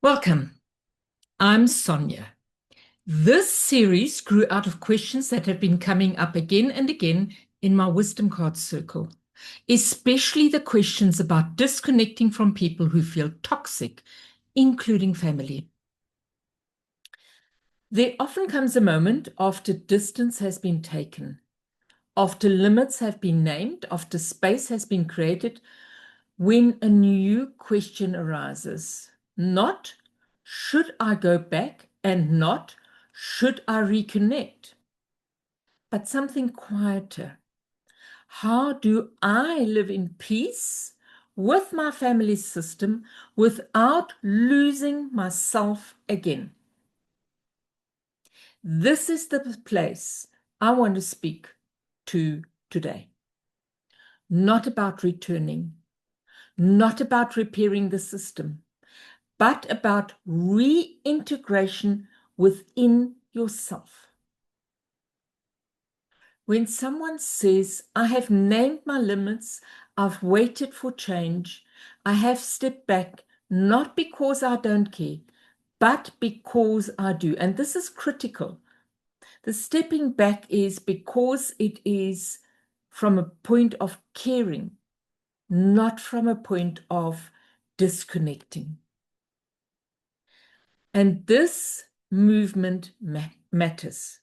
Welcome. I'm Sonja. This series grew out of questions that have been coming up again and again in my wisdom card circle, especially the questions about disconnecting from people who feel toxic, including family. There often comes a moment after distance has been taken, after limits have been named, after space has been created, when a new question arises. Not, should I go back, and not, should I reconnect? But something quieter. How do I live in peace with my family system without losing myself again? This is the place I want to speak to today. Not about returning, not about repairing the system, but about reintegration within yourself. When someone says, I have named my limits, I've waited for change, I have stepped back, not because I don't care, but because I do. And this is critical. The stepping back is because it is from a point of caring, not from a point of disconnecting. And this movement matters.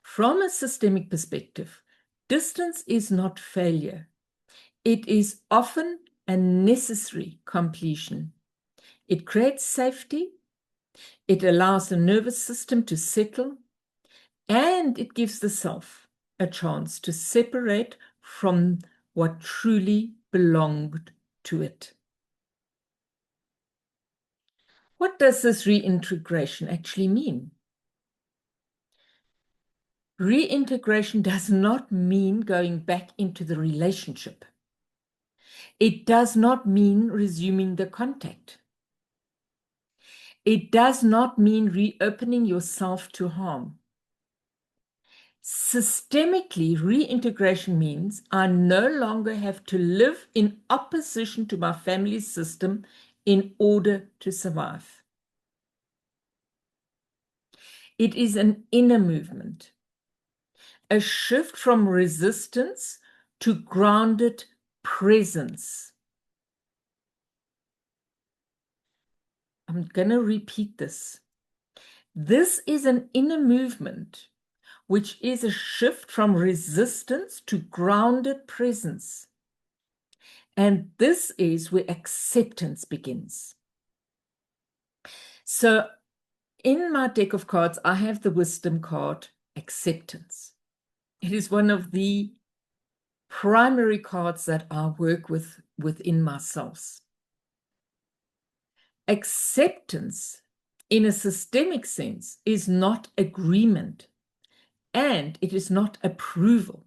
From a systemic perspective, distance is not failure. It is often a necessary completion. It creates safety, it allows the nervous system to settle, and it gives the self a chance to separate from what truly belonged to it. What does this reintegration actually mean? Reintegration does not mean going back into the relationship. It does not mean resuming the contact. It does not mean reopening yourself to harm. Systemically, reintegration means I no longer have to live in opposition to my family system in order to survive. It is an inner movement, a shift from resistance to grounded presence. I'm going to repeat this. This is an inner movement, which is a shift from resistance to grounded presence. And this is where acceptance begins. So in my deck of cards, I have the wisdom card, acceptance. It is one of the primary cards that I work with within myself. Acceptance, in a systemic sense, is not agreement, and it is not approval.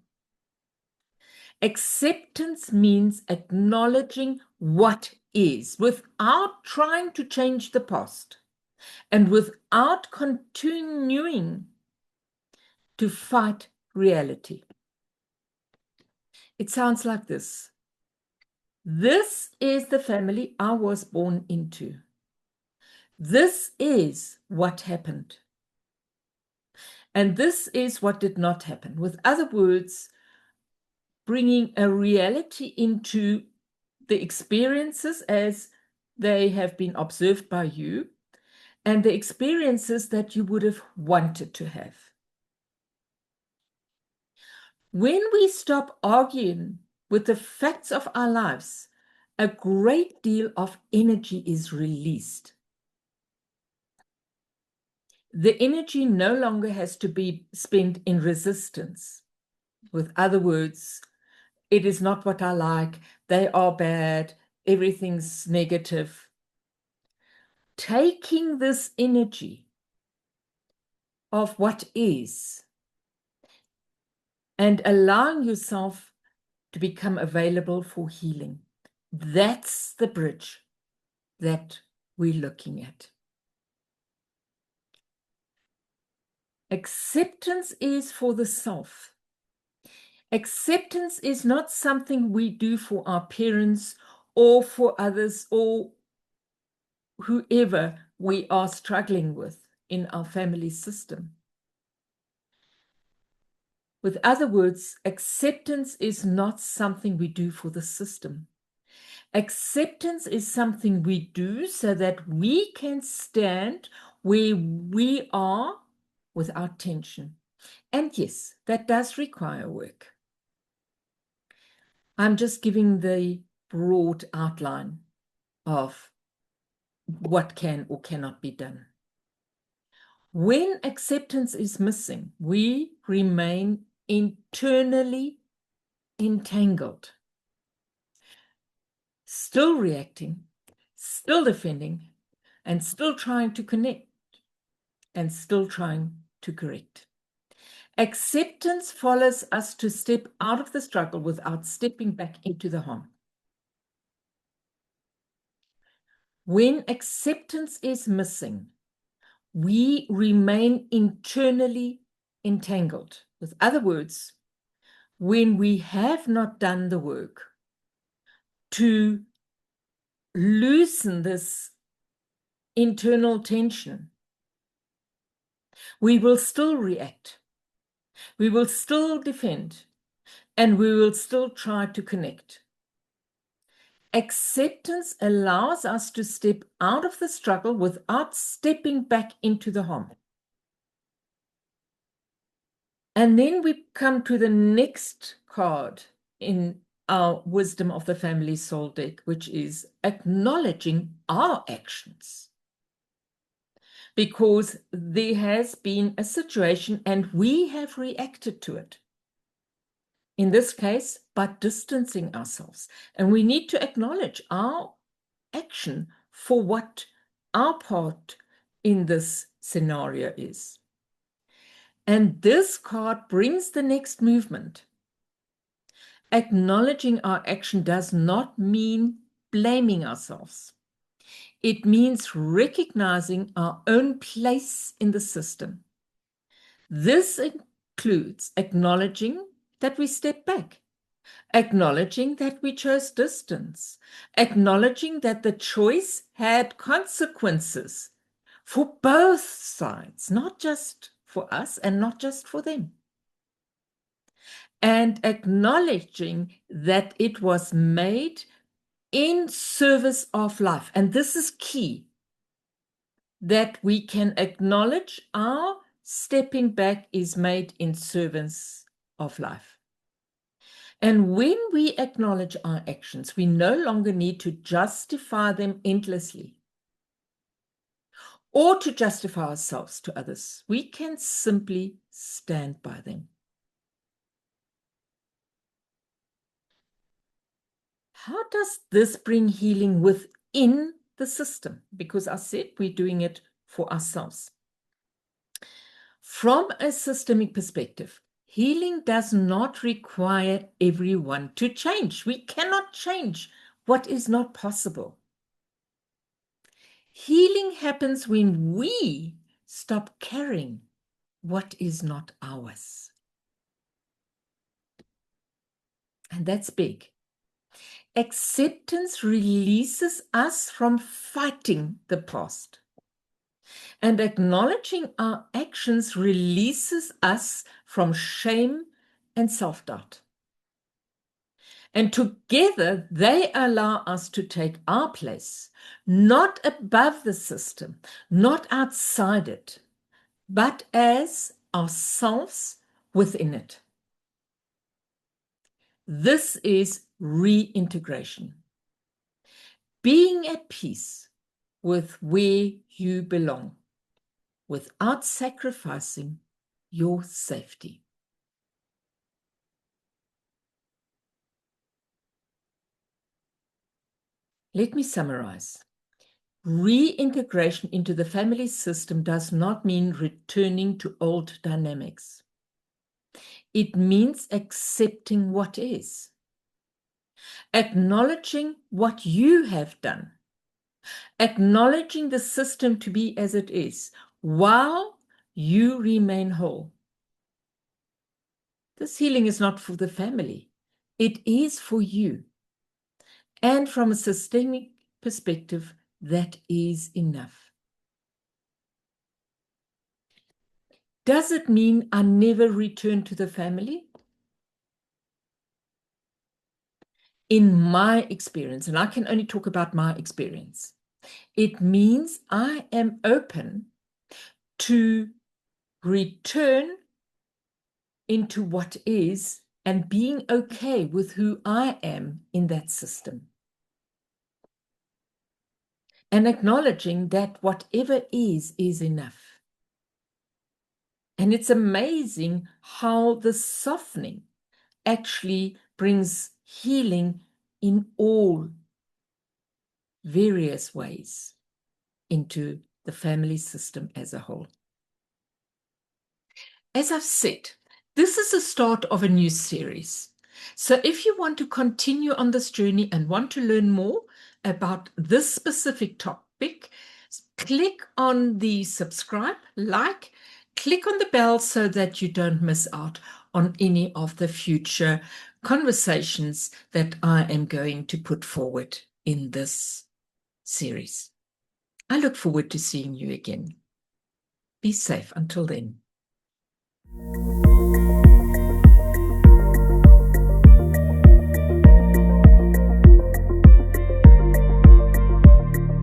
Acceptance means acknowledging what is without trying to change the past and without continuing to fight reality. It sounds like this. This is the family I was born into. This is what happened. And this is what did not happen. With other words, bringing a reality into the experiences as they have been observed by you and the experiences that you would have wanted to have. When we stop arguing with the facts of our lives, a great deal of energy is released. The energy no longer has to be spent in resistance. With other words, it is not what I like, they are bad, everything's negative. Taking this energy of what is and allowing yourself to become available for healing. That's the bridge that we're looking at. Acceptance is for the self. Acceptance is not something we do for our parents or for others or whoever we are struggling with in our family system. With other words, acceptance is not something we do for the system. Acceptance is something we do so that we can stand where we are without tension. And yes, that does require work. I'm just giving the broad outline of what can or cannot be done. When acceptance is missing, we remain internally entangled, still reacting, still defending, and still trying to connect, and still trying to correct. Acceptance follows us to step out of the struggle without stepping back into the harm. When acceptance is missing, we remain internally entangled. With other words, when we have not done the work to loosen this internal tension, we will still react, we will still defend, and we will still try to connect. Acceptance allows us to step out of the struggle without stepping back into the harm. And then we come to the next card in our Wisdom of the Family Soul deck, which is acknowledging our actions. Because there has been a situation and we have reacted to it. In this case, by distancing ourselves. And we need to acknowledge our action for what our part in this scenario is. And this card brings the next movement. Acknowledging our action does not mean blaming ourselves. It means recognizing our own place in the system. This includes acknowledging that we step back, acknowledging that we chose distance, acknowledging that the choice had consequences for both sides, not just for us and not just for them. And acknowledging that it was made in service of life. And this is key, that we can acknowledge our stepping back is made in service of life. And when we acknowledge our actions, we no longer need to justify them endlessly or to justify ourselves to others. We can simply stand by them. How does this bring healing within the system? Because I said we're doing it for ourselves. From a systemic perspective, healing does not require everyone to change. We cannot change what is not possible. Healing happens when we stop carrying what is not ours. And that's big. Acceptance releases us from fighting the past. And acknowledging our actions releases us from shame and self-doubt. And together, they allow us to take our place, not above the system, not outside it, but as ourselves within it. This is reintegration. Being at peace with where you belong, without sacrificing your safety. Let me summarize. Reintegration into the family system does not mean returning to old dynamics. It means accepting what is, acknowledging what you have done, acknowledging the system to be as it is, while you remain whole. This healing is not for the family. It is for you. And from a systemic perspective, that is enough. Does it mean I never return to the family? In my experience, and I can only talk about my experience, it means I am open to return into what is and being okay with who I am in that system. And acknowledging that whatever is enough. And it's amazing how the softening actually brings healing in all various ways into the family system as a whole. As I've said, this is the start of a new series. So if you want to continue on this journey and want to learn more about this specific topic, click on the subscribe, like, click on the bell so that you don't miss out on any of the future conversations that I am going to put forward in this series. I look forward to seeing you again. Be safe until then.